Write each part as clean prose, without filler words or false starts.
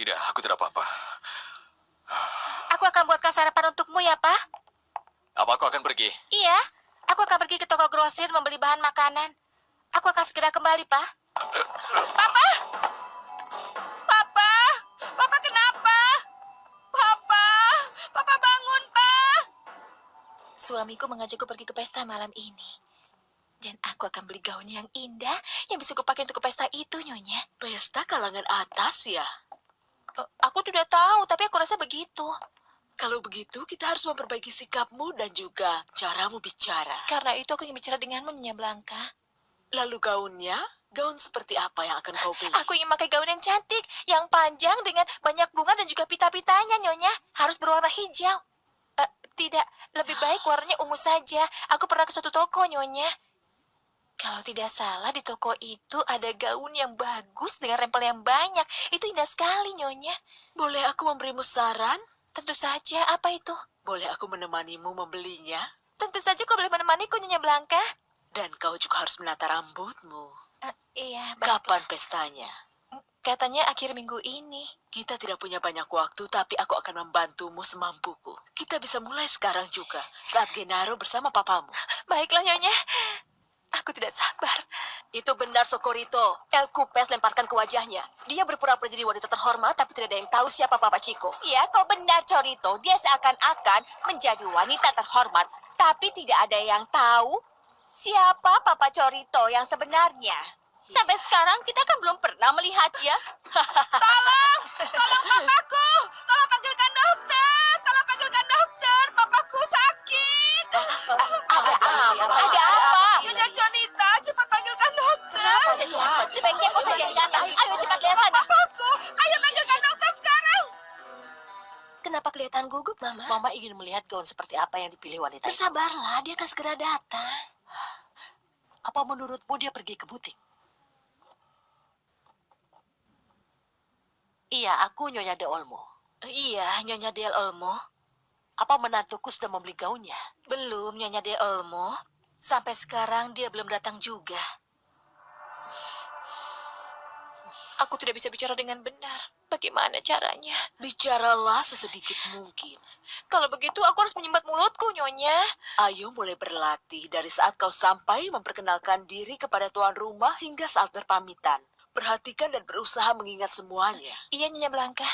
Tidak, aku tidak apa-apa. Aku akan buatkan sarapan untukmu ya, Pak. Apa aku akan pergi? Iya, aku akan pergi ke toko grosir membeli bahan makanan. Aku akan segera kembali, Pak. Papa! Papa! Papa kenapa? Papa! Papa bangun, Pak! Suamiku mengajakku pergi ke pesta malam ini. Dan aku akan beli gaun yang indah yang bisa kupakai untuk ke pesta itu, Nyonya. Pesta kalangan atas ya? Aku tidak tahu, tapi aku rasa begitu. Kalau begitu, kita harus memperbaiki sikapmu dan juga caramu bicara. Karena itu aku ingin bicara denganmu, Nyonya Blanca. Lalu gaunnya? Gaun seperti apa yang akan kau beli? Aku ingin pakai gaun yang cantik, yang panjang dengan banyak bunga dan juga pita-pitanya, Nyonya. Harus berwarna hijau. Tidak, lebih baik warnanya ungu saja. Aku pernah ke suatu toko, Nyonya. Kalau tidak salah, di toko itu ada gaun yang bagus dengan rempel yang banyak. Itu indah sekali, Nyonya. Boleh aku memberimu saran? Tentu saja, apa itu? Boleh aku menemanimu membelinya? Tentu saja kau boleh menemaniku, Nyonya Blanca. Dan kau juga harus menata rambutmu. Iya, Kapan pestanya? Katanya akhir minggu ini. Kita tidak punya banyak waktu, tapi aku akan membantumu semampuku. Kita bisa mulai sekarang juga, saat Genaro bersama papamu. Baiklah, Nyonya. Aku tidak sabar. Itu benar, Socorito. El Cupes lemparkan ke wajahnya. Dia berpura-pura jadi wanita terhormat, tapi tidak ada yang tahu siapa Papa Chico. Ya, kau benar, Corito. Dia seakan-akan menjadi wanita terhormat, tapi tidak ada yang tahu siapa Papa Corito yang sebenarnya. Sampai sekarang kita kan belum pernah melihatnya. Tolong! Tolong papaku! Tolong panggilkan dokter! Tolong panggilkan dokter! Papaku sakit! Ada apa? Nyonya Jonita, cepat panggilkan dokter! Sebaiknya kau saja yang datang. Ayo cepat lihat sana. Papaku! Ayo panggilkan dokter sekarang! Kenapa kelihatan gugup, Mama? Mama ingin melihat gaun seperti apa yang dipilih wanita itu. Bersabarlah, dia akan segera datang. Apa menurutmu dia pergi ke butik? Iya, aku Nyonya De Olmo. Iya, Nyonya Del Olmo. Apa menantuku sudah membeli gaunnya? Belum, Nyonya Del Olmo. Sampai sekarang dia belum datang juga. Aku tidak bisa bicara dengan benar. Bagaimana caranya? Bicaralah sesedikit mungkin. Kalau begitu aku harus menyumbat mulutku, Nyonya. Ayo mulai berlatih dari saat kau sampai memperkenalkan diri kepada tuan rumah hingga saat berpamitan. Perhatikan dan berusaha mengingat semuanya. Iya, Nyonya Blanca.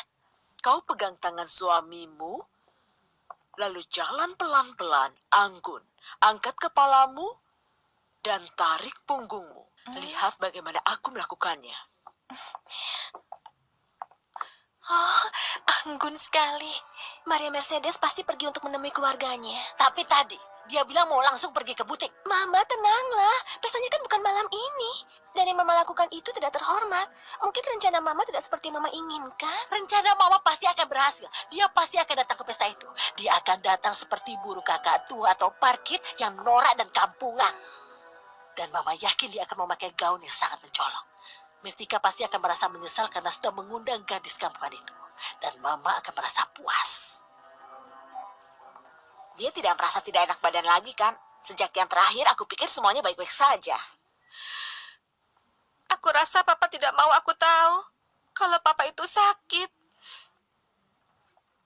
Kau pegang tangan suamimu, lalu jalan pelan-pelan, anggun. Angkat kepalamu, dan tarik punggungmu. Lihat bagaimana aku melakukannya. Oh, anggun sekali. Maria Mercedes pasti pergi untuk menemui keluarganya. Tapi tadi, dia bilang mau langsung pergi ke butik. Mama, tenanglah. Pestanya kan bukan malam ini. Dan yang Mama lakukan itu tidak terhormat. Mungkin rencana Mama tidak seperti Mama inginkan. Rencana Mama pasti akan berhasil. Dia pasti akan datang ke pesta itu. Dia akan datang seperti burung kakak tua atau parkit yang norak dan kampungan. Dan Mama yakin dia akan memakai gaun yang sangat mencolok. Mistika pasti akan merasa menyesal karena sudah mengundang gadis kampungan itu. Dan Mama akan merasa puas. Dia tidak merasa tidak enak badan lagi, kan? Sejak yang terakhir, aku pikir semuanya baik-baik saja. Aku rasa Papa tidak mau aku tahu kalau Papa itu sakit.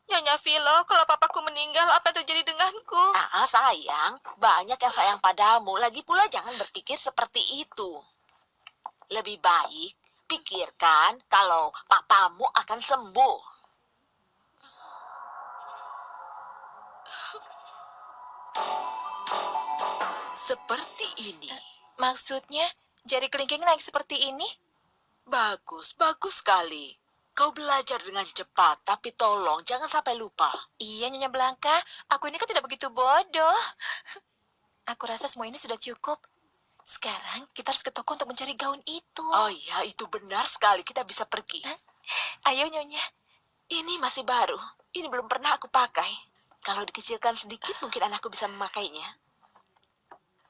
Nyonya Philo, kalau papaku meninggal, apa yang terjadi denganku? Sayang, banyak yang sayang padamu. Lagi pula jangan berpikir seperti itu. Lebih baik pikirkan kalau papamu akan sembuh. Seperti ini. Maksudnya, jari kelingking naik seperti ini? Bagus, bagus sekali. Kau belajar dengan cepat, tapi tolong jangan sampai lupa. Iya, Nyonya Blanca. Aku ini kan tidak begitu bodoh. Aku rasa semua ini sudah cukup. Sekarang kita harus ke toko untuk mencari gaun itu. Oh iya, itu benar sekali. Kita bisa pergi. Ayo, Nyonya. Ini masih baru. Ini belum pernah aku pakai. Kalau dikecilkan sedikit, mungkin anakku bisa memakainya.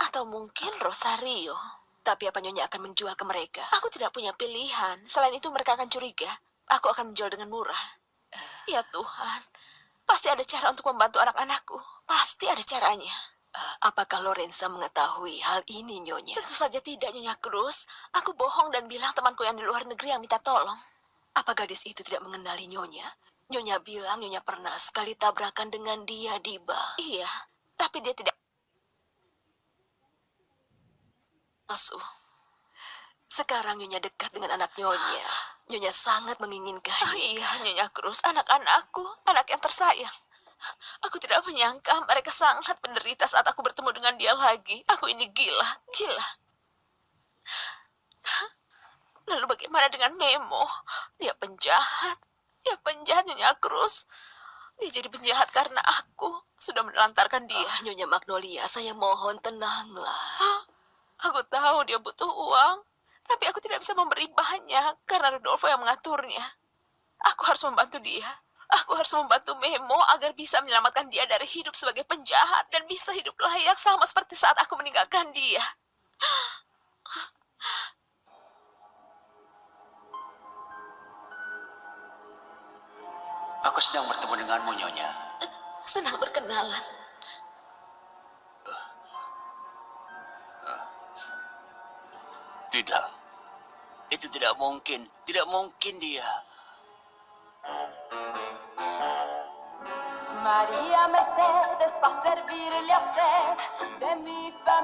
Atau mungkin Rosario. Tapi apa Nyonya akan menjual ke mereka? Aku tidak punya pilihan. Selain itu mereka akan curiga. Aku akan menjual dengan murah. Ya Tuhan. Pasti ada cara untuk membantu anak-anakku. Pasti ada caranya. Apakah Lorenza mengetahui hal ini, Nyonya? Tentu saja tidak, Nyonya Cruz. Aku bohong dan bilang temanku yang di luar negeri yang minta tolong. Apa gadis itu tidak mengenali Nyonya? Nyonya bilang Nyonya pernah sekali tabrakan dengan dia di bank. Iya, tapi dia tidak asuh. Sekarang Nyonya dekat dengan anak Nyonya. Nyonya sangat menginginkan. Iya, Nyonya Cruz, anak-anakku, anak yang tersayang. Aku tidak menyangka mereka sangat menderita saat aku bertemu dengan dia lagi. Aku ini gila. Lalu bagaimana dengan Memo? Dia penjahat. Nyonya Cruz. Dia jadi penjahat karena aku sudah menelantarkan dia. Nyonya Magnolia, saya mohon tenanglah. Aku tahu dia butuh uang, tapi aku tidak bisa memberi banyak karena Rudolfo yang mengaturnya. Aku harus membantu dia. Aku harus membantu Memo agar bisa menyelamatkan dia dari hidup sebagai penjahat dan bisa hidup layak sama seperti saat aku meninggalkan dia. Aku sedang bertemu denganmu, Nyonya. Senang berkenalan. Tidak. Itu tidak mungkin. Tidak mungkin dia. María Mercedes para servirle a usted de mi familia.